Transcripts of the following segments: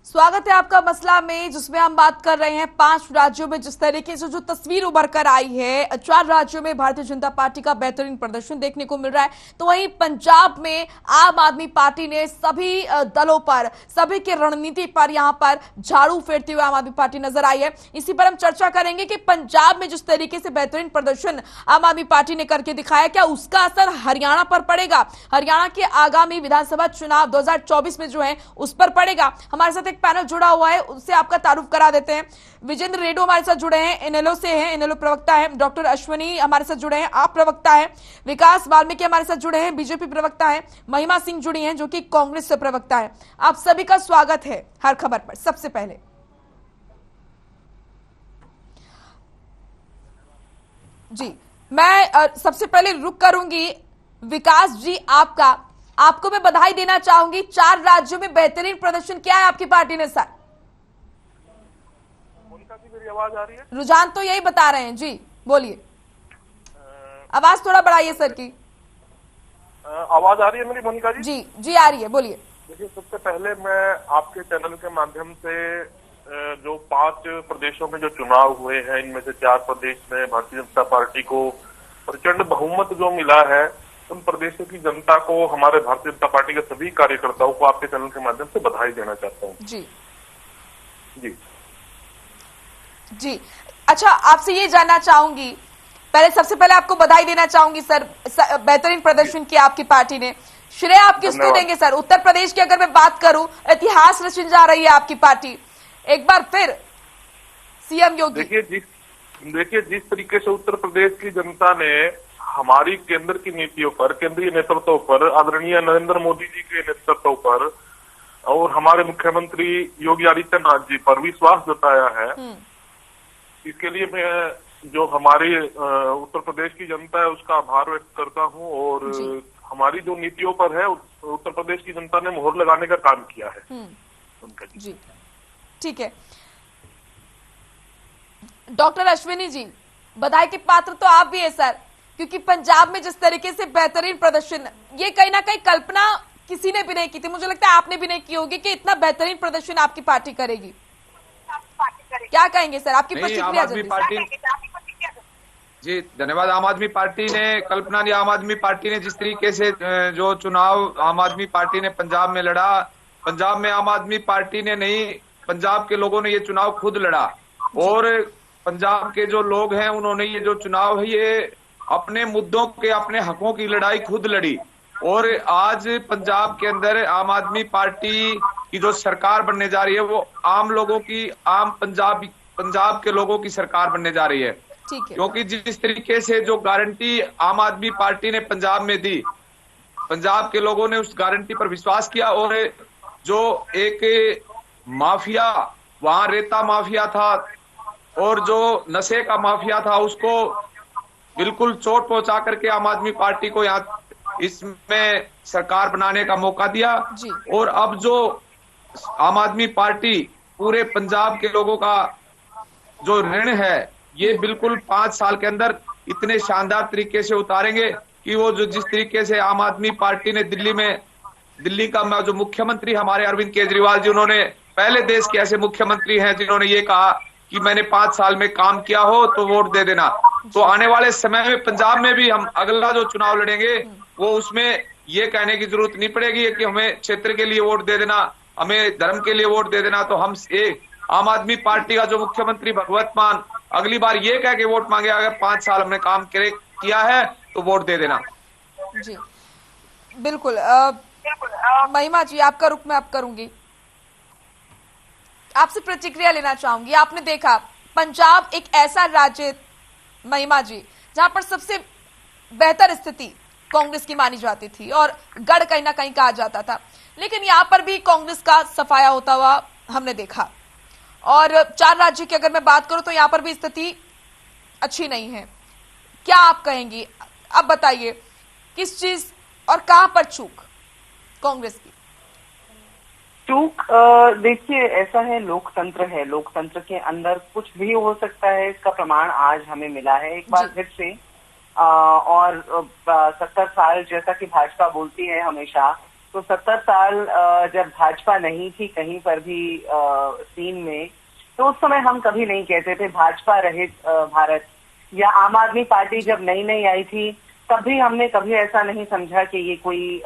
स्वागत है आपका मसला में, जिसमें हम बात कर रहे हैं 5 राज्यों में जिस तरीके से जो तस्वीर उभर कर आई है। 4 राज्यों में भारतीय जनता पार्टी का बेहतरीन प्रदर्शन देखने को मिल रहा है, तो वहीं पंजाब में आम आदमी पार्टी ने सभी दलों पर, सभी की रणनीति पर यहां पर झाड़ू फेरती हुए आम आदमी पार्टी नजर आई है। इसी पर हम चर्चा करेंगे कि पंजाब में जिस तरीके से बेहतरीन प्रदर्शन आम आदमी पार्टी ने करके दिखाया, क्या उसका असर हरियाणा पर पड़ेगा, हरियाणा के आगामी विधानसभा चुनाव 2024 में जो है उस पर पड़ेगा। हमारे साथ पैनल जुड़ा हुआ है, उससे आपका तारुफ करा देते हैं। विजेंद्र रेड्डी हमारे साथ जुड़े हैं, इनेलो से हैं, इनेलो प्रवक्ता है। डॉक्टर अश्वनी हमारे साथ जुड़े हैं, आप प्रवक्ता है। विकास वाल्मीकि हमारे साथ जुड़े हैं, बीजेपी प्रवक्ता है। महिमा सिंह जुड़ी हैं, जो कि कांग्रेस से प्रवक्ता है। आप सभी का स्वागत है हर खबर पर। सबसे पहले जी, मैं सबसे पहले रुक करूंगी विकास जी आपको मैं बधाई देना चाहूंगी। 4 राज्यों में बेहतरीन प्रदर्शन किया है आपकी पार्टी ने सर। मोनिका जी, मेरी आवाज आ रही है? रुझान तो यही बता रहे हैं जी, बोलिए। आवाज थोड़ा बढ़ाइए सर की। आवाज आ रही है मेरी मोनिका जी? जी जी आ रही है, बोलिए। देखिए, सबसे पहले मैं आपके चैनल के माध्यम से जो 5 प्रदेशों में जो चुनाव हुए हैं, इनमें से 4 प्रदेश में भारतीय जनता पार्टी को प्रचंड बहुमत जो मिला है, उन प्रदेशों की जनता को, हमारे भारतीय जनता पार्टी के सभी कार्यकर्ताओं को आपके चैनल के माध्यम से बधाई देना चाहता हूँ। जी जी जी। अच्छा, आपसे ये जानना चाहूंगी, सबसे पहले आपको बधाई देना चाहूंगी सर, बेहतरीन प्रदर्शन किया आपकी पार्टी ने। श्रेय आप किसको देंगे सर? उत्तर प्रदेश की अगर मैं बात करूं, इतिहास रचने जा रही है आपकी पार्टी, एक बार फिर सीएम योगी। देखिए जिस तरीके से उत्तर प्रदेश की जनता ने हमारी केंद्र की नीतियों पर, केंद्रीय नेतृत्व पर, आदरणीय नरेंद्र मोदी जी के नेतृत्व पर और हमारे मुख्यमंत्री योगी आदित्यनाथ जी पर विश्वास जताया है, इसके लिए मैं जो हमारी उत्तर प्रदेश की जनता है उसका आभार व्यक्त करता हूं। और हमारी जो नीतियों पर है, उत्तर प्रदेश की जनता ने मोहर लगाने का काम किया है उनका। जी ठीक है। डॉक्टर अश्विनी जी, बधाई के पात्र तो आप भी है सर, क्योंकि पंजाब में जिस तरीके से बेहतरीन प्रदर्शन, ये कहीं ना कहीं कल्पना किसी ने भी नहीं की थी, मुझे लगता है आपने भी नहीं की होगी कि इतना बेहतरीन प्रदर्शन आपकी पार्टी करेगी। क्या कहेंगे सर, आपकी प्रतिक्रिया? जी धन्यवाद। आम आदमी पार्टी ने कल्पना नहीं, आम आदमी पार्टी ने जिस तरीके से जो चुनाव आम आदमी पार्टी ने पंजाब में लड़ा, पंजाब में आम आदमी पार्टी ने नहीं, पंजाब के लोगों ने ये चुनाव खुद लड़ा। और पंजाब के जो लोग हैं उन्होंने ये जो चुनाव है, ये अपने मुद्दों के, अपने हकों की लड़ाई खुद लड़ी। और आज पंजाब के अंदर आम आदमी पार्टी की जो सरकार बनने जा रही है, वो आम लोगों की, आम पंजाब के लोगों की सरकार बनने जा रही है। क्योंकि जिस तरीके से जो गारंटी आम आदमी पार्टी ने पंजाब में दी, पंजाब के लोगों ने उस गारंटी पर विश्वास किया। और जो एक माफिया, वहां रेता माफिया था और जो नशे का माफिया था, उसको बिल्कुल चोट पहुंचा करके आम आदमी पार्टी को यहाँ इसमें सरकार बनाने का मौका दिया। और अब जो आम आदमी पार्टी पूरे पंजाब के लोगों का जो ऋण है, ये बिल्कुल 5 साल के अंदर इतने शानदार तरीके से उतारेंगे कि वो जो जिस तरीके से आम आदमी पार्टी ने दिल्ली का जो मुख्यमंत्री हमारे अरविंद केजरीवाल जी, उन्होंने पहले देश के ऐसे मुख्यमंत्री हैं जिन्होंने ये कहा कि मैंने 5 साल में काम किया हो तो वोट दे देना। तो आने वाले समय में पंजाब में भी हम अगला जो चुनाव लड़ेंगे, वो उसमें ये कहने की जरूरत नहीं पड़ेगी कि हमें क्षेत्र के लिए वोट दे देना, हमें धर्म के लिए वोट दे देना। तो हम आम आदमी पार्टी का जो मुख्यमंत्री भगवंत मान अगली बार ये कह के वोट मांगे, अगर 5 साल हमने काम किया है तो वोट दे देना। जी बिल्कुल। महिमा जी, आपका रुख मैं अब करूंगी, आपसे प्रतिक्रिया लेना चाहूंगी। आपने देखा पंजाब एक ऐसा राज्य, महिमा जी, जहां पर सबसे बेहतर स्थिति कांग्रेस की मानी जाती थी और गढ़ कहीं ना कहीं कहा जाता था, लेकिन यहां पर भी कांग्रेस का सफाया होता हुआ हमने देखा। और 4 राज्य की अगर मैं बात करूं तो यहां पर भी स्थिति अच्छी नहीं है। क्या आप कहेंगी? अब बताइए किस चीज और कहां पर चूक कांग्रेस की? चूक देखिए, ऐसा है, लोकतंत्र है, लोकतंत्र के अंदर कुछ भी हो सकता है, इसका प्रमाण आज हमें मिला है एक बार फिर से। और 70 साल, जैसा कि भाजपा बोलती है हमेशा तो 70 साल जब भाजपा नहीं थी कहीं पर भी सीन में, तो उस समय हम कभी नहीं कहते थे भाजपा रहित भारत, या आम आदमी पार्टी जब नई नई आई थी तब भी हमने कभी ऐसा नहीं समझा कि ये कोई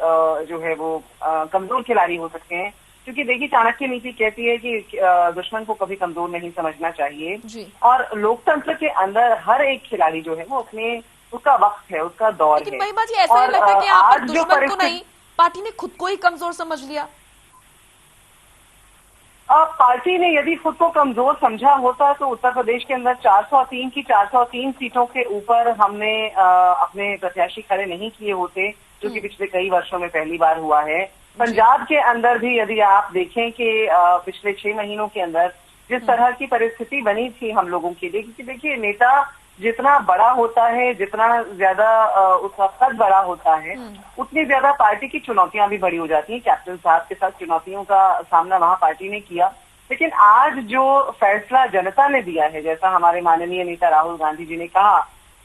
जो है वो कमजोर खिलाड़ी हो सकते हैं, क्योंकि देखिए चाणक्य नीति कहती है कि दुश्मन को कभी कमजोर नहीं समझना चाहिए जी। और लोकतंत्र के अंदर हर एक खिलाड़ी जो है वो अपने उसका वक्त है, उसका दौर है। लेकिन महिमा जी ऐसा नहीं लगता कि यहाँ पर दुश्मन को नहीं, पार्टी ने खुद को ही कमजोर समझ लिया? पार्टी ने यदि खुद को कमजोर समझा होता तो उत्तर प्रदेश के अंदर 403 की 403 सीटों के ऊपर हमने अपने प्रत्याशी खड़े नहीं किए होते, जो कि पिछले कई वर्षों में पहली बार हुआ है। पंजाब के अंदर भी यदि आप देखें कि पिछले 6 महीनों के अंदर जिस तरह की परिस्थिति बनी थी हम लोगों के लिए, क्योंकि देखिए नेता जितना बड़ा होता है, जितना ज्यादा उसका कद बड़ा होता है, उतनी ज्यादा पार्टी की चुनौतियां भी बड़ी हो जाती हैं। कैप्टन साहब के साथ चुनौतियों का सामना वहां पार्टी ने किया, लेकिन आज जो फैसला जनता ने दिया है, जैसा हमारे माननीय नेता राहुल गांधी जी ने कहा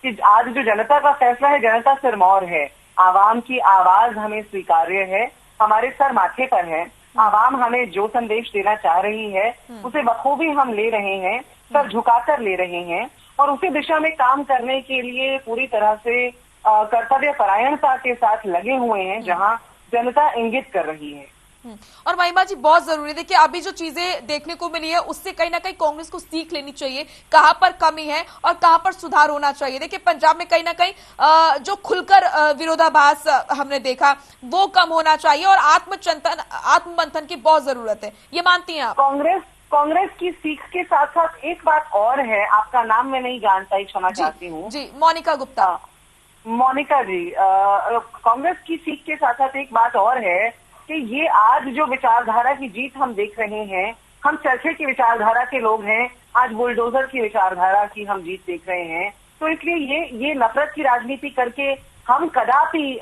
कि आज जो जनता का फैसला है, जनता सिरमौर है, आवाम की आवाज हमें स्वीकार्य है, हमारे सर माथे पर है, आवाम हमें जो संदेश देना चाह रही है उसे बखूबी हम ले रहे हैं, सर झुकाकर ले रहे हैं और उसी दिशा में काम करने के लिए पूरी तरह से कर्तव्य परायणता के साथ लगे हुए हैं, जहां जनता इंगित कर रही है। और महिमा जी बहुत जरूरी है, देखिए अभी जो चीजें देखने को मिली है उससे कहीं ना कहीं कांग्रेस को सीख लेनी चाहिए, कहां पर कमी है और कहां पर सुधार होना चाहिए। देखिए पंजाब में कहीं ना कहीं जो खुलकर विरोधाभास हमने देखा वो कम होना चाहिए और आत्ममंथन की बहुत जरूरत है, ये मानती हैं आप? कांग्रेस की सीख के साथ साथ एक बात और है, आपका नाम मैं नहीं जान पाई, क्षमा चाहती हूँ। जी, मोनिका गुप्ता। मोनिका जी, कांग्रेस की सीख के साथ साथ एक बात और है कि ये आज जो विचारधारा की जीत हम देख रहे हैं, हम चरखे की विचारधारा के लोग हैं, आज बुलडोजर की विचारधारा की हम जीत देख रहे हैं। तो इसलिए ये नफरत की राजनीति करके हम कदापि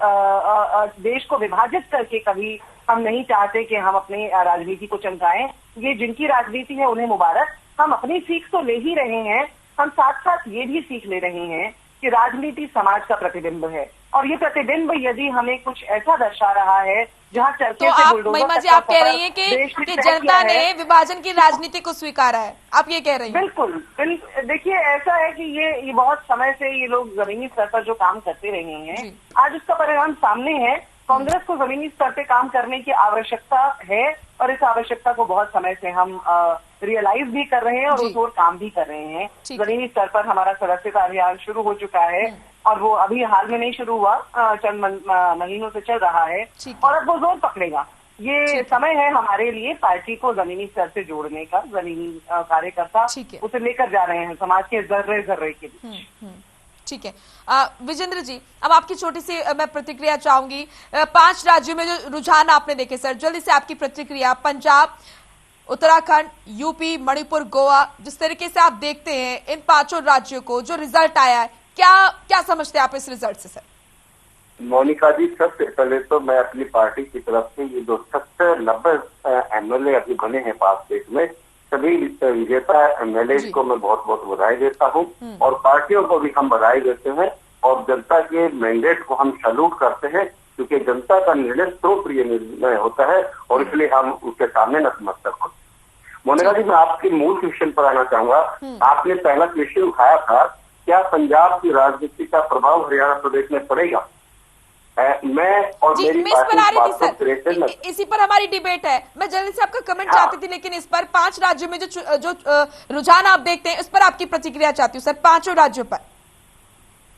देश को विभाजित करके कभी हम नहीं चाहते कि हम अपनी राजनीति को चमकाएं। ये जिनकी राजनीति है उन्हें मुबारक, हम अपनी सीख तो ले ही रहे हैं, हम साथ साथ ये भी सीख ले रहे हैं कि राजनीति समाज का प्रतिबिंब है और ये प्रतिबिंब यदि हमें कुछ ऐसा दर्शा रहा है जहां चर्चा तो आप महिमा जी आप कह रही हैं कि जनता ने विभाजन की राजनीति को स्वीकारा है, आप ये कह रही हैं? बिल्कुल। देखिए ऐसा है कि ये बहुत समय से ये लोग जमीनी स्तर पर जो काम करते रहे हैं, आज उसका परिणाम सामने है। कांग्रेस को जमीनी स्तर पे काम करने की आवश्यकता है और इस आवश्यकता को बहुत समय से हम रियलाइज भी कर रहे हैं और उस ओर काम भी कर रहे हैं। जमीनी स्तर पर हमारा सदस्यता अभियान शुरू हो चुका है और वो अभी हाल में नहीं शुरू हुआ, चंद महीनों से चल रहा है और अब वो जोर पकड़ेगा। ये समय है हमारे लिए पार्टी को जमीनी स्तर से जोड़ने का। जमीनी कार्यकर्ता उसे लेकर जा रहे हैं समाज के जर्रे जर्रे के बीच। ठीक है विजेंद्र जी, अब आपकी छोटी सी मैं प्रतिक्रिया चाहूंगी। 5 राज्यों में जो रुझान आपने देखे सर, जल्दी से आपकी प्रतिक्रिया। पंजाब, उत्तराखंड, यूपी, मणिपुर, गोवा, जिस तरीके से आप देखते हैं इन 5 राज्यों को जो रिजल्ट आया है, क्या समझते हैं आप इस रिजल्ट से सर? मोनिका जी, सबसे पहले तो मैं अपनी पार्टी की तरफ से ये जो 70-90 MLA अभी बने हैं 5 स्टेट में, सभी विजेता MLA को मैं बहुत बहुत बधाई देता हूँ और पार्टियों को भी हम बधाई देते हैं और जनता के मैंडेट को हम सैल्यूट करते हैं, क्योंकि जनता का निर्णय प्रिय निर्णय होता है और इसलिए हम उसके सामने नतमस्तक होते हैं। मोनिका जी, मैं आपके मूल क्वेश्चन पर आना चाहूंगा। आपने पहला क्वेश्चन उठाया था, क्या पंजाब की राजनीति का प्रभाव हरियाणा प्रदेश में पड़ेगा? मैं और मेरी पार्टी इसी पर हमारी डिबेट है। मैं जल्दी से आपका कमेंट चाहती थी, लेकिन इस पर 5 राज्यों में जो रुझान आप देखते हैं, इस पर आपकी प्रतिक्रिया चाहती हूँ सर। 5 राज्यों पर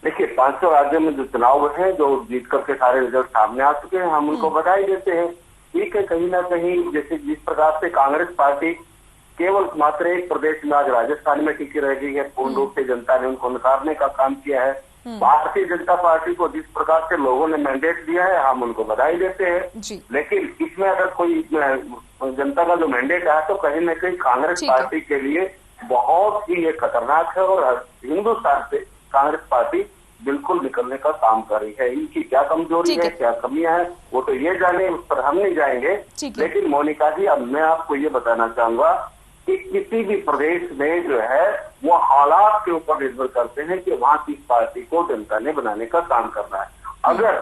देखिए, 5 राज्यों में जो चुनाव है, जो जीत करके सारे रिजल्ट सामने आ चुके हैं, हम उनको बधाई देते हैं। ठीक है, कहीं ना कहीं जैसे जिस प्रकार से कांग्रेस पार्टी केवल मात्र एक प्रदेश में आज राजस्थान में टिकी रह गई है, पूर्ण रूप से जनता ने उनको नकारने का काम किया है। भारतीय जनता पार्टी को जिस प्रकार से लोगों ने मैंडेट दिया है, हम उनको बधाई देते हैं। लेकिन इसमें अगर कोई जनता का जो मैंडेट आया तो कहीं ना कहीं कांग्रेस पार्टी के लिए बहुत ही ये खतरनाक है और हिंदुस्तान से कांग्रेस पार्टी बिल्कुल निकलने का काम कर रही है। इनकी क्या कमजोरी है, क्या कमियां हैं, वो तो ये जाने, उस पर हम नहीं जाएंगे। लेकिन मोनिका जी, अब मैं आपको ये बताना चाहूंगा कि किसी भी प्रदेश में जो है वो हालात के ऊपर निर्भर करते हैं कि वहां किस पार्टी को जनता ने बनाने का काम करना है। अगर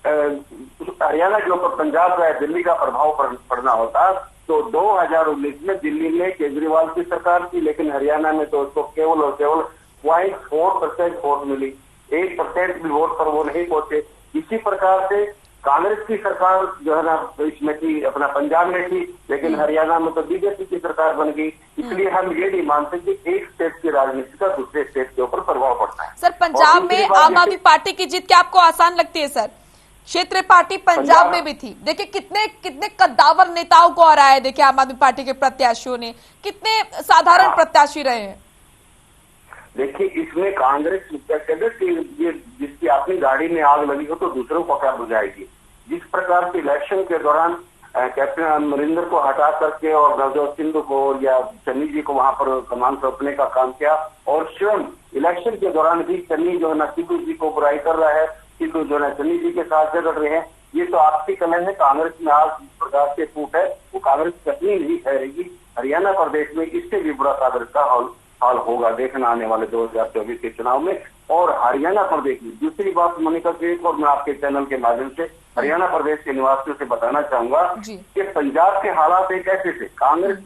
हरियाणा के ऊपर पंजाब या दिल्ली का प्रभाव पड़ना होता तो 2019 में दिल्ली में केजरीवाल की सरकार थी, लेकिन हरियाणा में तो उसको केवल और केवल 0.4% वोट मिली, 1% भी वोट पर वो नहीं पहुंचे। इसी प्रकार से कांग्रेस की सरकार जो है ना इसमें थी, अपना पंजाब में थी, लेकिन हरियाणा में तो बीजेपी की सरकार बन गई। इसलिए हम ये नहीं मानते कि एक स्टेट की राजनीति का दूसरे स्टेट के ऊपर प्रभाव पड़ता है। सर, पंजाब में आम आदमी पार्टी की जीत क्या आपको आसान लगती है सर? क्षेत्रीय पार्टी पंजाब में भी थी, देखिए कितने कद्दावर नेताओं को हराया है, देखिए आम आदमी पार्टी के प्रत्याशियों ने, कितने साधारण प्रत्याशी रहे हैं। देखिए इसमें कांग्रेस कहते हैं कि ये जिसकी अपनी गाड़ी में आग लगी हो तो दूसरों को क्या बुझाएगी। जिस प्रकार से इलेक्शन के दौरान कैप्टन अमरिंदर को हटा करके और नवजोत सिंधु को या चन्नी जी को वहां पर कमान सौंपने का काम किया, और स्वयं इलेक्शन के दौरान भी चन्नी जो है ना सिद्धू जी को बुराई कर रहा है, सिद्धू जो है चन्नी जी के साथ झगड़ रहे हैं। ये तो आपसी कलह है। कांग्रेस में आज जिस प्रकार से फूट है वो कांग्रेस कहीं नहीं ठहरेगी। हरियाणा प्रदेश में इससे भी बुरा कांग्रेस का हाल होगा देखना आने वाले 2024 के चुनाव में। और हरियाणा प्रदेश में दूसरी बात मोनिका जी, और मैं आपके चैनल के माध्यम से हरियाणा प्रदेश के निवासियों से बताना चाहूंगा कि पंजाब के हालात एक ऐसे थे, कांग्रेस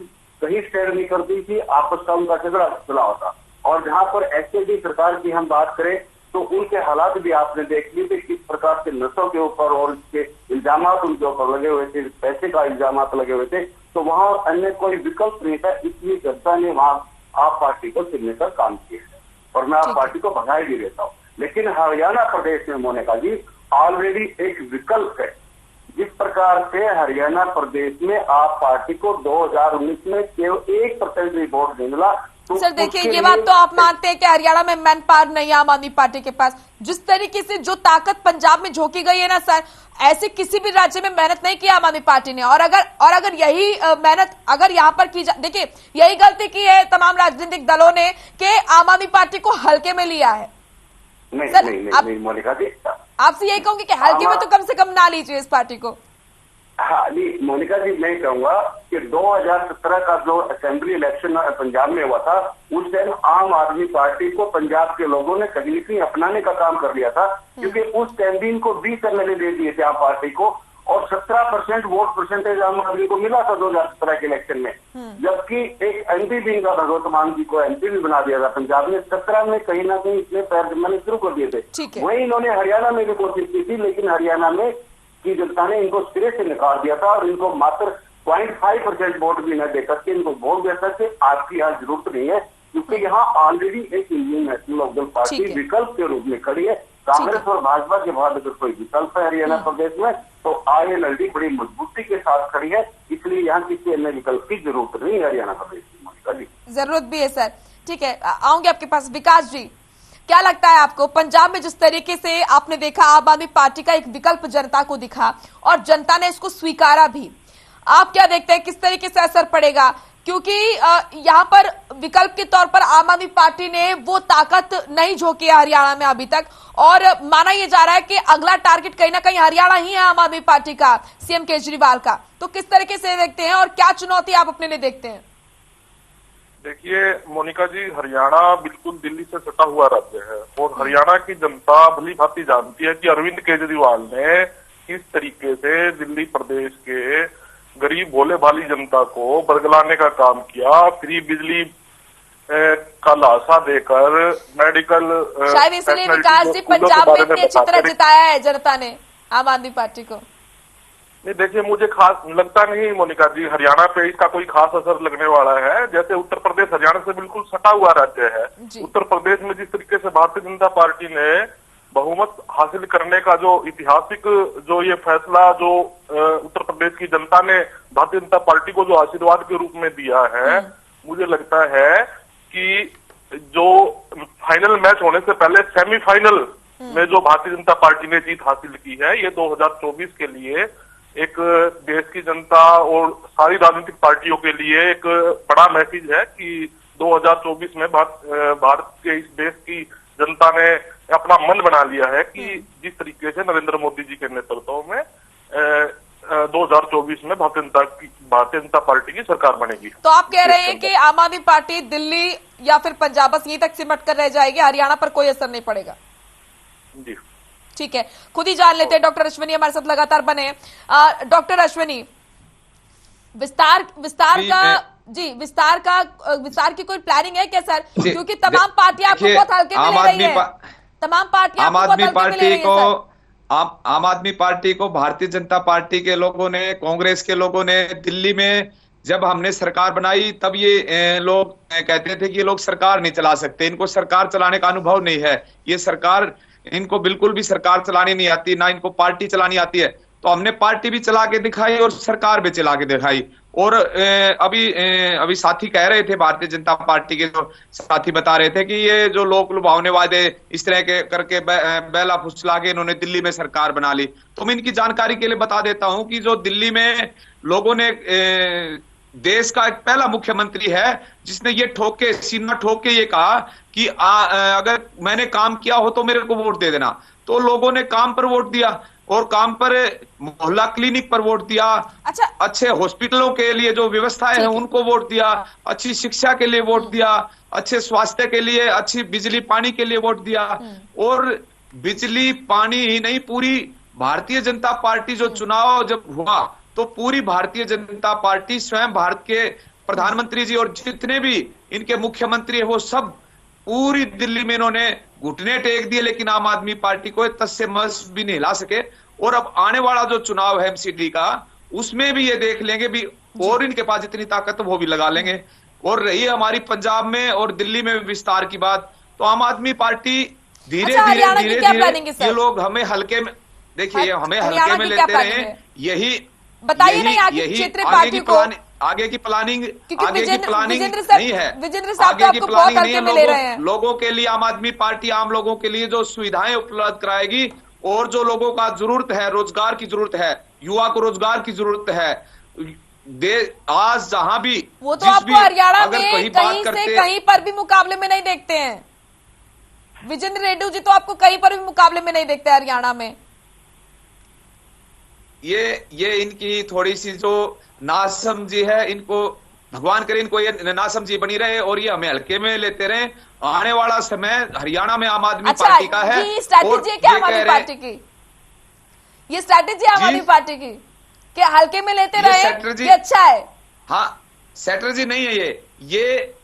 कहीं स्टैंड नहीं करती थी, आपस का उनका झगड़ा चला होता। और जहां पर एसजेडी सरकार की हम बात करें तो उनके हालात भी आपने देख लिए थे, किस प्रकार से नशों के ऊपर और इसके इल्जाम उनके ऊपर लगे हुए थे, पैसे का इल्जाम लगे हुए थे। तो वहां अन्य कोई विकल्प नहीं था, इसलिए जनता ने वहां आप पार्टी को चुनने का काम किया है और मैं आप पार्टी को बधाई भी देता हूँ। लेकिन हरियाणा प्रदेश में मोनिका जी ऑलरेडी एक विकल्प है। जिस प्रकार से हरियाणा प्रदेश में आप पार्टी को 2019 में केवल 1% भी वोट नहीं मिला। तो सर देखिए, ये बात तो आप मानते हैं कि हरियाणा में मैन पावर नहीं है आम आदमी पार्टी के पास। जिस तरीके से जो ताकत पंजाब में झोंकी गई है ना सर, ऐसे किसी भी राज्य में मेहनत नहीं की आम आदमी पार्टी ने। और अगर यही मेहनत अगर यहाँ पर की देखिए यही गलती की है तमाम राजनीतिक दलों ने कि आम आदमी पार्टी को हल्के में लिया है। नहीं मोनिका जी, आपसे यही कहूंगी कि हल्के में तो कम से कम ना लीजिए इस पार्टी को। हाँ नहीं मोनिका जी, मैं कहूंगा कि 2017 का जो असेंबली इलेक्शन पंजाब में हुआ था, उस टाइम आम आदमी पार्टी को पंजाब के लोगों ने कहीं नहीं अपनाने का काम कर लिया था, क्योंकि उस टाइम भी इनको 20 MLA दे दिए थे आम पार्टी को और 17% वोट परसेंटेज आम आदमी को मिला था 2017 के इलेक्शन में। जबकि एक MP भी इनका भगवत मान जी को MP भी बना दिया था पंजाब ने। 17 में कहीं ना कहीं इसने पैर जमाने शुरू कर दिए थे। वही इन्होंने हरियाणा में भी कोशिश की थी, लेकिन हरियाणा में की जनता ने इनको सिरे से निकाल दिया था और इनको मात्र 0.5% वोट भी न देकर के इनको वोट दे सकते। आपकी यहाँ जरूरत नहीं है, क्योंकि यहाँ ऑलरेडी एक इंडियन नेशनल लोकदल पार्टी विकल्प के रूप में खड़ी है। कांग्रेस और भाजपा के बाद अगर कोई विकल्प है हरियाणा प्रदेश में तो INLD बड़ी मजबूती के साथ खड़ी है। इसलिए यहाँ किसी अन्य विकल्प की जरूरत नहीं है हरियाणा प्रदेश में। जरूरत भी है सर, ठीक है, आऊंगे आपके पास। विकास जी, क्या लगता है आपको पंजाब में जिस तरीके से आपने देखा आम आदमी पार्टी का एक विकल्प जनता को दिखा और जनता ने इसको स्वीकारा भी, आप क्या देखते हैं किस तरीके से असर पड़ेगा? क्योंकि यहाँ पर विकल्प के तौर पर आम आदमी पार्टी ने वो ताकत नहीं झोंकी है हरियाणा में अभी तक, और माना यह जा रहा है कि अगला टारगेट कहीं ना कहीं हरियाणा ही है आम आदमी पार्टी का, CM केजरीवाल का। तो किस तरीके से देखते हैं और क्या चुनौती आप अपने लिए देखते हैं? देखिए मोनिका जी, हरियाणा बिल्कुल दिल्ली से सटा हुआ राज्य है और हरियाणा की जनता भली भांति जानती है कि अरविंद केजरीवाल ने किस तरीके से दिल्ली प्रदेश के गरीब भोले भाली जनता को बरगलाने का काम किया। फ्री बिजली का लाशा देकर मेडिकल, शायद इसलिए विकास जी पंजाब में इतनी अच्छी तरह जिताया है जनता ने आम आदमी पार्टी को। नहीं देखिए, मुझे खास लगता नहीं मोनिका जी हरियाणा पे इसका कोई खास असर लगने वाला है। जैसे उत्तर प्रदेश हरियाणा से बिल्कुल सटा हुआ राज्य है। उत्तर प्रदेश में जिस तरीके से भारतीय जनता पार्टी ने बहुमत हासिल करने का जो ऐतिहासिक जो ये फैसला जो उत्तर प्रदेश की जनता ने भारतीय जनता पार्टी को जो आशीर्वाद के रूप में दिया है, मुझे लगता है कि जो फाइनल मैच होने से पहले सेमीफाइनल में जो भारतीय जनता पार्टी ने जीत हासिल की है, ये 2024 के लिए एक देश की जनता और सारी राजनीतिक पार्टियों के लिए एक बड़ा मैसेज है कि 2024 में भारत के इस देश की जनता ने अपना मन बना लिया है कि जिस तरीके से नरेंद्र मोदी जी के नेतृत्व में 2024 में भारतीय जनता पार्टी की सरकार बनेगी। तो आप कह रहे हैं कि आम आदमी पार्टी दिल्ली या फिर पंजाब बस यहीं तक सिमट कर रह जाएगी, हरियाणा पर कोई असर नहीं पड़ेगा? जी ठीक है, खुद ही जान लेते हैं। डॉक्टर अश्विनी हमारे साथ लगातार बने हैं। डॉक्टर अश्विनी, विस्तार की कोई प्लानिंग है क्या सर? क्योंकि तमाम पार्टियां आपको बहुत हल्के में ले रही है। तमाम पार्टियां आम आदमी पार्टी को आम आदमी पार्टी को भारतीय जनता पार्टी के लोगों ने, कांग्रेस के लोगों ने दिल्ली में जब हमने सरकार बनाई तब ये लोग कहते थे कि ये लोग सरकार नहीं चला सकते, इनको सरकार चलाने का अनुभव नहीं है, ये सरकार, इनको बिल्कुल भी सरकार चलानी नहीं आती, ना इनको पार्टी चलानी आती है। तो हमने पार्टी भी चला के दिखाई और सरकार भी चला के दिखाई। और अभी साथी कह रहे थे, भारतीय जनता पार्टी के जो साथी बता रहे थे कि ये जो लोक लुभावने वादे इस तरह के करके बेला फुसला के इन्होंने दिल्ली में सरकार बना ली। तो मैं इनकी जानकारी के लिए बता देता हूं कि जो दिल्ली में लोगों ने देश का एक पहला मुख्यमंत्री है जिसने ये ठोक के, सीना ठोक के ये कहा कि अगर मैंने काम किया हो तो मेरे को वोट दे देना। तो लोगों ने काम पर वोट दिया और काम पर, मोहल्ला क्लिनिक पर वोट दिया, अच्छा, अच्छे हॉस्पिटलों के लिए जो व्यवस्थाएं हैं उनको वोट दिया, अच्छी शिक्षा के लिए वोट दिया, अच्छे स्वास्थ्य के लिए, अच्छी बिजली पानी के लिए वोट दिया। और बिजली पानी ही नहीं, पूरी भारतीय जनता पार्टी जो चुनाव जब हुआ तो पूरी भारतीय जनता पार्टी, स्वयं भारत के प्रधानमंत्री जी और जितने भी इनके मुख्यमंत्री है वो सब पूरी दिल्ली में इन्होंने घुटने टेक दिए, लेकिन आम आदमी पार्टी को तस से मस भी नहीं हिला सके। और अब आने वाला जो चुनाव है एमसीडी का, उसमें भी ये देख लेंगे भी, और इनके पास जितनी ताकत वो भी लगा लेंगे। और रही हमारी पंजाब में और दिल्ली में विस्तार की बात, तो आम आदमी पार्टी धीरे धीरे ये लोग हमें हल्के में, देखिए हमें हल्के में लेते रहे, यही बताइए नहीं आगे क्षेत्रीय पार्टी को, आगे की प्लानिंग नहीं है। विजेंद्र साहब तो आपको बहुत हल्के में ले रहे हैं। लोगों के लिए आम आदमी पार्टी आम लोगों के लिए जो सुविधाएं उपलब्ध कराएगी और जो लोगों का जरूरत है, रोजगार की जरूरत है, युवा को रोजगार की जरूरत है, आज जहां भी, वो तो आपको हरियाणा में कहीं से कहीं पर भी मुकाबले में नहीं देखते हैं। विजेंद्र रेड्डी जी तो आपको कहीं पर भी मुकाबले में नहीं देखते हरियाणा में। ये इनकी थोड़ी सी जो नासमझी है, इनको भगवान करे इनको ये नासमझी बनी रहे और ये हमें हल्के में लेते रहे। आने वाला समय हरियाणा में आम आदमी पार्टी का है। ये स्ट्रैटेजी क्या आम आदमी पार्टी की? ये स्ट्रैटेजी आम आदमी पार्टी की कि हल्के में लेते रहे, ये अच्छा है? हाँ, स्ट्रैटेजी नहीं है ये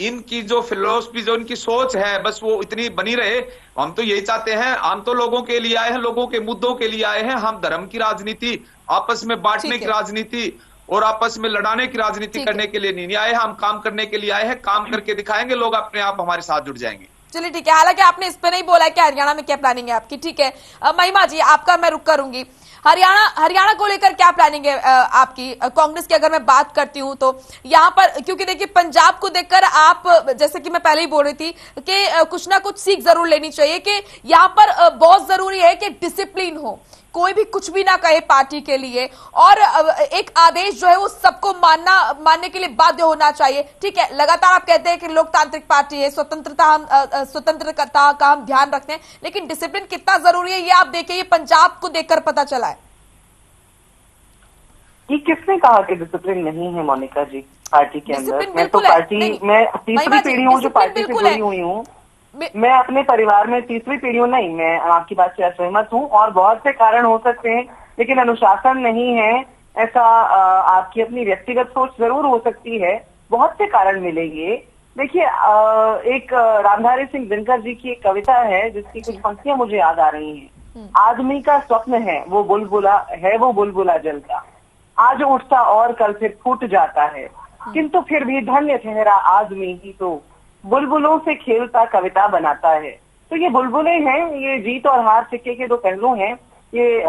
इनकी जो फिलोसफी, जो इनकी सोच है, बस वो इतनी बनी रहे। हम तो यही चाहते हैं, हम तो लोगों के लिए आए हैं, लोगों के मुद्दों के लिए आए हैं। हम धर्म की राजनीति, आपस में बांटने की राजनीति और आपस में लड़ाने की राजनीति करने के लिए नहीं आए हैं। हम काम करने के लिए आए हैं, काम करके दिखाएंगे, लोग अपने आप हमारे साथ जुड़ जाएंगे। चलिए ठीक है, हालांकि आपने इस पे नहीं बोला है कि हरियाणा में क्या प्लानिंग है आपकी, ठीक है। महिमा जी, आपका मैं रुक करूंगी। हरियाणा को लेकर क्या प्लानिंग है आपकी? कांग्रेस की अगर मैं बात करती हूं तो यहाँ पर, क्योंकि देखिए पंजाब को देखकर आप, जैसे कि मैं पहले ही बोल रही थी कि कुछ ना कुछ सीख जरूर लेनी चाहिए कि यहाँ पर बहुत जरूरी है कि डिसिप्लिन हो, कोई भी कुछ भी ना कहे पार्टी के लिए, और एक आदेश जो है वो सबको मानने के लिए बाध्य होना चाहिए। ठीक है, लगातार आप कहते हैं कि लोकतांत्रिक पार्टी है, स्वतंत्रता का हम ध्यान रखते हैं, लेकिन डिसिप्लिन कितना जरूरी है ये आप देखिए, ये पंजाब को देखकर पता चला है। ये किसने कहा कि डिसिप्लिन नहीं है मोनिका जी पार्टी के अंदर? मैं तो पार्टी, मैं तीसरी पीढ़ी हूँ जो पार्टी से जुड़ी हुई हूँ। मैं अपने परिवार में तीसरी पीढ़ी हूँ। नहीं, मैं आपकी बात से असहमत हूँ और बहुत से कारण हो सकते हैं, लेकिन अनुशासन नहीं है ऐसा आपकी अपनी व्यक्तिगत सोच जरूर हो सकती है। बहुत से कारण मिलेंगे। देखिए, एक रामधारी सिंह दिनकर जी की एक कविता है जिसकी कुछ पंक्तियां मुझे याद आ रही हैं। आदमी का स्वप्न है वो बुलबुला जल का, आज उठता और कल फिर फूट जाता है, किंतु फिर भी धन्य ठहरा आदमी ही तो बुलबुलों से खेलता कविता बनाता है। तो ये बुलबुलें हैं, ये जीत और हार सिक्के के दो पहलू हैं। ये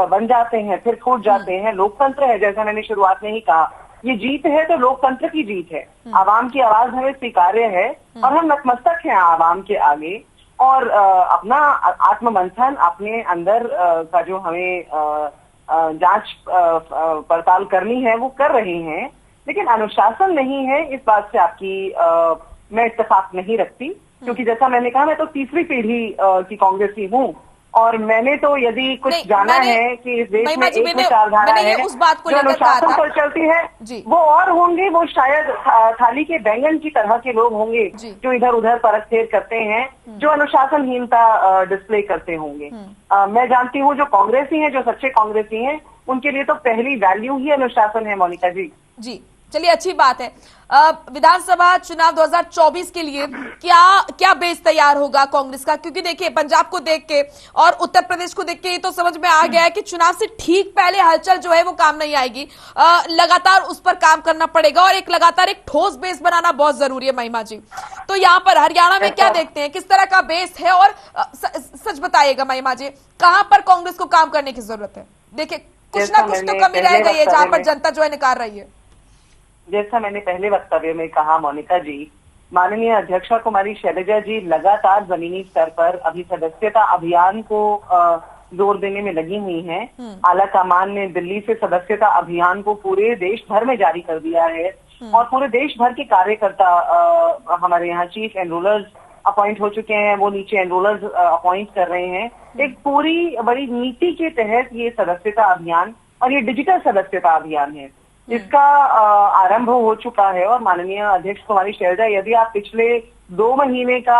बन जाते हैं फिर फूट जाते हैं। लोकतंत्र है, जैसा मैंने शुरुआत में ही कहा, ये जीत है तो लोकतंत्र की जीत है। आवाम की आवाज हमें स्वीकार्य है और हम नतमस्तक हैं आवाम के आगे, और अपना आत्ममंथन, अपने अंदर का जो हमें जांच पड़ताल करनी है वो कर रहे हैं। लेकिन अनुशासन नहीं है, इस बात से आपकी मैं इत्तेफाक नहीं रखती, क्योंकि जैसा मैंने कहा, मैं तो तीसरी पीढ़ी की कांग्रेसी हूँ और मैंने तो यदि कुछ नहीं, जाना है कि इस देश में एक विचारधारा है उस बात को जो लेकर कहा अनुशासन था पर चलती है, जी। वो और होंगे, वो शायद थाली के बैंगन की तरह के लोग होंगे जो इधर उधर परख फेर करते हैं, जो अनुशासनहीनता डिस्प्ले करते होंगे। मैं जानती हूँ जो कांग्रेसी हैं, जो सच्चे कांग्रेसी हैं, उनके लिए तो पहली वैल्यू ही अनुशासन है मोनिका जी। जी चलिए, अच्छी बात है। विधानसभा चुनाव 2024 के लिए क्या क्या बेस तैयार होगा कांग्रेस का? क्योंकि देखिए, पंजाब को देख के और उत्तर प्रदेश को देख के ये तो समझ में आ गया है कि चुनाव से ठीक पहले हलचल जो है वो काम नहीं आएगी। लगातार उस पर काम करना पड़ेगा और लगातार एक ठोस बेस बनाना बहुत जरूरी है। महिमा जी, तो यहाँ पर हरियाणा में क्या देखते हैं, किस तरह का बेस है? और सच बताइएगा महिमा जी, कहां पर कांग्रेस को काम करने की जरूरत है? देखिए, कुछ ना कुछ तो कमी रह गई है जहां पर जनता जो है निकाल रही है। जैसा मैंने पहले वक्तव्य में कहा मोनिका जी, माननीय अध्यक्षा कुमारी शैलजा जी लगातार जमीनी स्तर पर अभी सदस्यता अभियान को जोर देने में लगी हुई हैं। आला कमान ने दिल्ली से सदस्यता अभियान को पूरे देश भर में जारी कर दिया है और पूरे देश भर के कार्यकर्ता हमारे यहाँ चीफ एनरोलर्स अपॉइंट हो चुके हैं, वो नीचे एनरोलर्स अपॉइंट कर रहे हैं। एक पूरी बड़ी नीति के तहत ये सदस्यता अभियान और ये डिजिटल सदस्यता अभियान है, इसका आरंभ हो चुका है। और माननीय अध्यक्ष कुमारी शैलजा, यदि आप पिछले 2 महीने का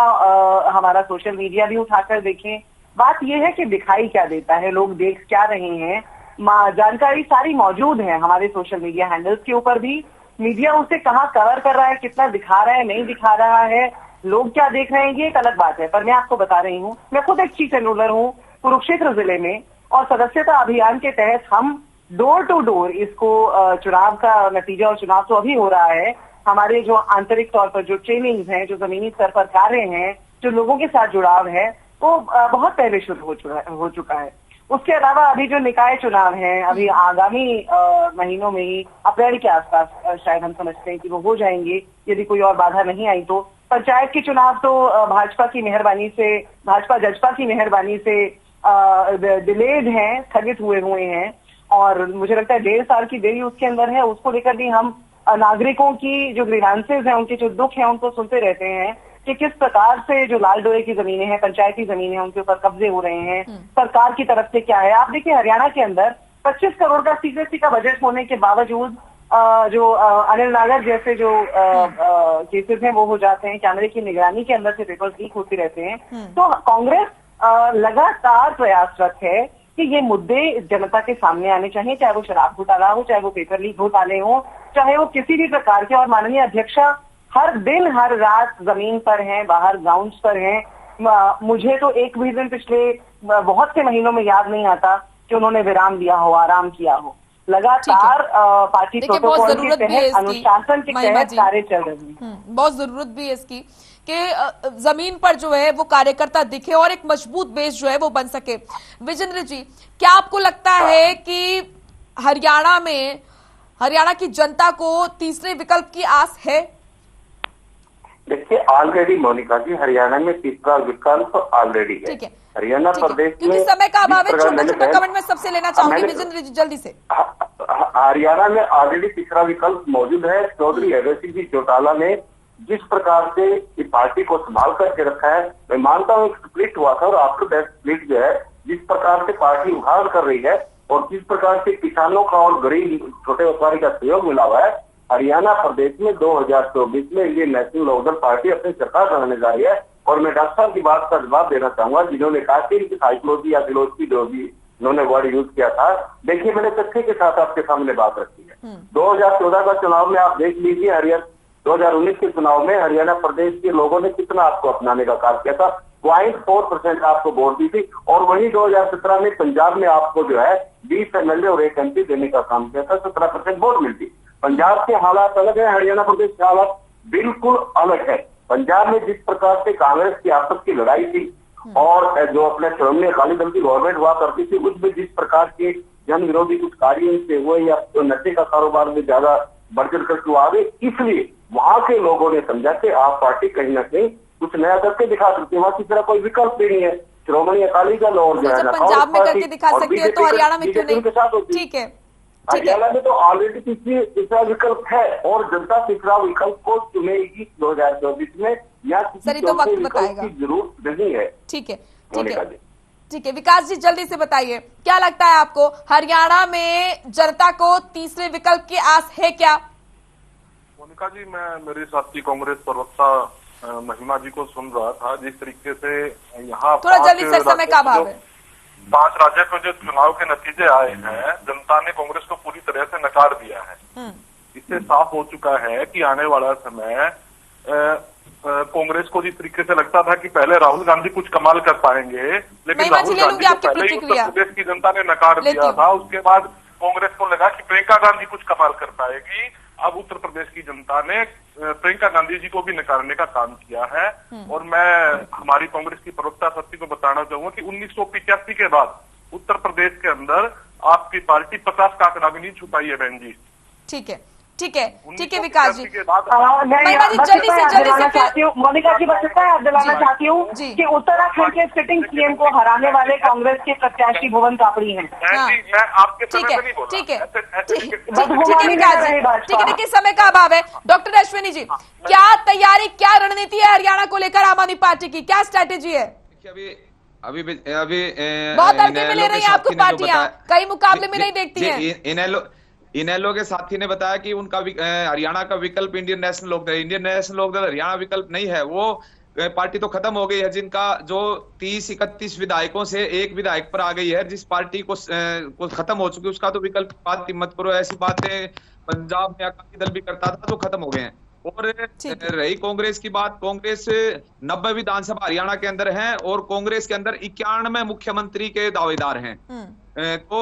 हमारा सोशल मीडिया भी उठाकर देखें, बात यह है कि दिखाई क्या देता है, लोग देख क्या रहे हैं, जानकारी सारी मौजूद है हमारे सोशल मीडिया हैंडल्स के ऊपर भी। मीडिया उसे कहाँ कवर कर रहा है, कितना दिखा रहा है, नहीं दिखा रहा है, लोग क्या देख रहे हैं, ये एक अलग बात है। पर मैं आपको बता रही हूँ, मैं खुद एक चीफ एनरोलर हूँ कुरुक्षेत्र जिले में, और सदस्यता अभियान के तहत हम डोर टू डोर इसको चुनाव का नतीजा, और चुनाव तो अभी हो रहा है, हमारे जो आंतरिक तौर पर जो ट्रेनिंग्स हैं, जो जमीनी स्तर पर कार्य हैं, जो लोगों के साथ जुड़ाव है, वो बहुत पहले शुरू हो चुका है। उसके अलावा अभी जो निकाय चुनाव हैं, अभी आगामी महीनों में ही अप्रैल के आसपास शायद हम समझते हैं कि वो हो जाएंगे, यदि कोई और बाधा नहीं आई तो। पंचायत के चुनाव तो भाजपा की मेहरबानी से, भाजपा जजपा की मेहरबानी से डिलेड हैं, स्थगित हुए हैं, और मुझे लगता है 1.5 साल की देरी उसके अंदर है। उसको लेकर भी हम नागरिकों की जो ग्रीवांसेज हैं, उनके जो दुख हैं, उनको सुनते रहते हैं कि किस प्रकार से जो लाल डोरे की जमीनें हैं, पंचायती जमीनें हैं, उनके ऊपर कब्जे हो रहे हैं, सरकार की तरफ से क्या है। आप देखिए, हरियाणा के अंदर 25 करोड़ का सीक्रेसी का बजट होने के बावजूद जो अनिल नागर जैसे जो केसेस हैं वो हो जाते हैं, कैमरे की निगरानी के अंदर से पेपर लीक होते रहते हैं। तो कांग्रेस लगातार प्रयासरत है कि ये मुद्दे जनता के सामने आने चाहिए, चाहे वो शराब घोटाला हो, चाहे वो पेपर लीक घोटाले हो, चाहे वो किसी भी प्रकार के। और माननीय अध्यक्षा हर दिन हर रात जमीन पर हैं, बाहर ग्राउंड्स पर हैं। मुझे तो एक भी दिन पिछले बहुत से महीनों में याद नहीं आता कि उन्होंने विराम दिया हो, आराम किया हो। लगातार पार्टी प्रोटोकॉल के तहत, अनुशासन के तहत कार्य चल रहे हैं। बहुत जरूरत भी है इसकी कि जमीन पर जो है वो कार्यकर्ता दिखे और एक मजबूत बेस जो है वो बन सके। विजेंद्र जी, क्या आपको लगता है कि हरियाणा की जनता को तीसरे विकल्प की आस है? देखिए, ऑलरेडी मोनिका जी, हरियाणा में तीसरा विकल्प ऑलरेडी है। ठीक है, हरियाणा प्रदेश में, क्योंकि समय का अभाव है, छोटा कमेंट में सबसे लेना चाहूंगी विजेंद्र जी, जल्दी से। हरियाणा में ऑलरेडी तीसरा विकल्प मौजूद है। चौधरी हृदय सिंह जी चौटाला ने जिस प्रकार से इस पार्टी को संभाल करके रखा है, मैं मानता हूँ एक स्प्लिट हुआ था, और आफ्टर दैट स्प्लिट जो है, जिस प्रकार से पार्टी उभार कर रही है और जिस प्रकार से किसानों का और गरीब छोटे व्यापारी का सहयोग मिला हुआ है, हरियाणा प्रदेश में 2024 में इंडियन नेशनल लोकदल पार्टी अपनी सरकार बनाने जा रही है। और मैं डॉक्टर साहब की बात का जवाब देना चाहूंगा, जिन्होंने कहा कि साइकोलॉजी या फिलोसफी जो भी उन्होंने वर्ड यूज किया था। देखिए, मैंने तथ्य के साथ आपके सामने बात रखी है। 2014 का चुनाव में आप देख लीजिए, हरियाणा 2019 के चुनाव में हरियाणा प्रदेश के लोगों ने कितना आपको अपनाने का कार्य किया था। 0.4% आपको वोट दी थी। और वही 2017 में पंजाब में आपको जो है 20 MLA और 1 MP देने का काम किया था, 17% वोट मिलती। पंजाब के हालात अलग है, हरियाणा प्रदेश के हालात बिल्कुल अलग है। पंजाब में जिस प्रकार से कांग्रेस की आपस की लड़ाई थी और जो अपने श्रोमणी अकाली दल की गवर्नमेंट हुआ करती थी, उसमें जिस प्रकार के जन विरोधी कुछ कार्य से हुए या तो नशे का कारोबार में ज्यादा बढ़ करके आ गए, इसलिए वहां के लोगों ने समझा कि आप पार्टी कहीं ना कहीं कुछ नया करके दिखा सकती है। वहां की तरह कोई विकल्प भी नहीं है। श्रोमणी अकाली दल और जो है ना, पंजाब में करके दिखा सकती है, तो हरियाणा में क्यों नहीं? ठीक है, हरियाणा में तो ऑलरेडी तीसरा विकल्प है और जनता तीसरा विकल्प को चुनेगी 2024 में, या किसी तो वक्त विकल्प की जरूरत नहीं है। ठीक है, ठीक है। ठीक है विकास जी, जल्दी से बताइए क्या लगता है आपको, हरियाणा में जनता को तीसरे विकल्प की आस है क्या? मोनिका जी, मैं मेरे साथी कांग्रेस प्रवक्ता महिमा जी को सुन रहा था, जिस तरीके से यहाँ थोड़ा जल्दी से, समय का अभाव है। 5 राज्यों में जो चुनाव के नतीजे आए हैं, जनता ने कांग्रेस को पूरी तरह से नकार दिया है। इससे साफ हो चुका है कि आने वाला समय कांग्रेस को जिस तरीके से लगता था कि पहले राहुल गांधी कुछ कमाल कर पाएंगे, लेकिन राहुल गांधी को पहले ही उत्तर प्रदेश की जनता ने नकार दिया था। उसके बाद कांग्रेस को लगा कि प्रियंका गांधी कुछ कमाल कर पाएगी। अब उत्तर प्रदेश की जनता ने प्रियंका गांधी जी को भी नकारने का काम किया है। और मैं हमारी कांग्रेस की प्रवक्ता शक्ति को बताना चाहूंगा कि 1985 के बाद उत्तर प्रदेश के अंदर आपकी पार्टी 50 का आंकड़ा भी नहीं छुपाई है बहन जी। ठीक है, ठीक है, ठीक है विकास जी। मोनिका जी, बस इतना याद दिलाना चाहती हूँ कि उत्तराखंड के सिटिंग सीएम को हराने वाले कांग्रेस के प्रत्याशी भुवन कापड़ी हैं। मैं आपके ठीक है, ठीक है, ठीक है, समय का अभाव है। डॉक्टर अश्विनी जी, क्या तैयारी, क्या रणनीति है हरियाणा को लेकर आम आदमी पार्टी की, क्या स्ट्रैटेजी है? अभी बहुत हल्के में ले रही है आपको पार्टियां, कई मुकाबले में नहीं देखती है। इनेलो के साथी ने बताया कि उनका हरियाणा का विकल्प इंडियन नेशनल लोकदल हरियाणा विकल्प नहीं है। वो पार्टी तो खत्म हो गई है, जिनका जो 30-31 विधायकों से एक विधायक पर आ गई है। जिस पार्टी को खत्म हो चुकी उसका तो विकल्प बात मत करो। ऐसी बातें पंजाब में अकाली दल भी करता था, जो खत्म हो गए हैं। और रही कांग्रेस की बात, कांग्रेस 90 विधानसभा हरियाणा के अंदर है और कांग्रेस के अंदर 91 मुख्यमंत्री के दावेदार हैं। तो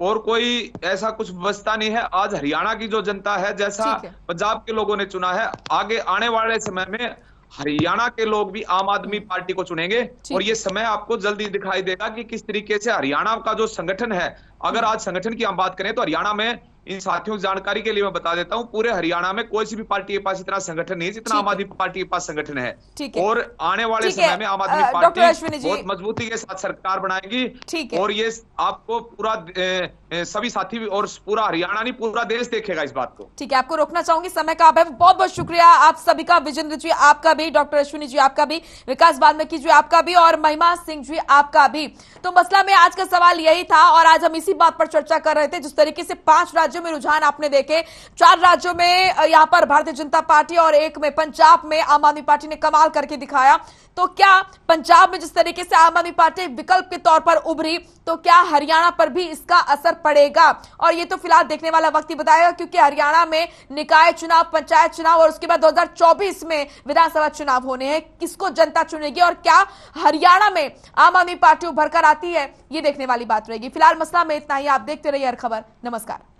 और कोई ऐसा कुछ बचता नहीं है। आज हरियाणा की जो जनता है, जैसा पंजाब के लोगों ने चुना है, आगे आने वाले समय में हरियाणा के लोग भी आम आदमी पार्टी को चुनेंगे। और ये समय आपको जल्दी दिखाई देगा कि किस तरीके से हरियाणा का जो संगठन है, अगर आज संगठन की हम बात करें तो हरियाणा में, इन साथियों की जानकारी के लिए मैं बता देता हूं, पूरे हरियाणा में कोई सी भी पार्टी के पास इतना संगठन नहीं है जितना आम आदमी पार्टी के पास संगठन है। और आने वाले समय में आम आदमी पार्टी बहुत मजबूती के साथ सरकार बनाएगी। और ये आपको पूरा सभी साथी और पूरा हरियाणा नहीं, पूरा देश देखेगा इस बात को। ठीक है, आपको रोकना चाहूंगी, समय का अभाव। बहुत बहुत शुक्रिया आप सभी का, विजेंद्र जी आपका भी, डॉक्टर अश्विनी जी आपका भी, विकास वाल्मीकि जी आपका भी, और महिमा सिंह जी आपका भी। तो मसला में आज का सवाल यही था और आज हम इसी बात पर चर्चा कर रहे थे। जिस तरीके से 5 राज्यों में रुझान आपने देखे, 4 राज्यों में यहां पर भारतीय जनता पार्टी और 1 में पंजाब में आम आदमी पार्टी ने कमाल करके दिखाया, तो क्या पंजाब में जिस तरीके से आम आदमी पार्टी विकल्प के तौर पर उभरी, तो क्या हरियाणा पर भी इसका असर पड़ेगा? और ये तो फिलहाल देखने वाला वक्त ही बताएगा, क्योंकि हरियाणा में निकाय चुनाव, पंचायत चुनाव और उसके बाद 2024 में विधानसभा चुनाव होने हैं। किसको जनता चुनेगी और क्या हरियाणा में आम आदमी पार्टी उभर कर आती है, ये देखने वाली बात रहेगी। फिलहाल मसला में इतना ही। आप देखते रहिए हर खबर। नमस्कार।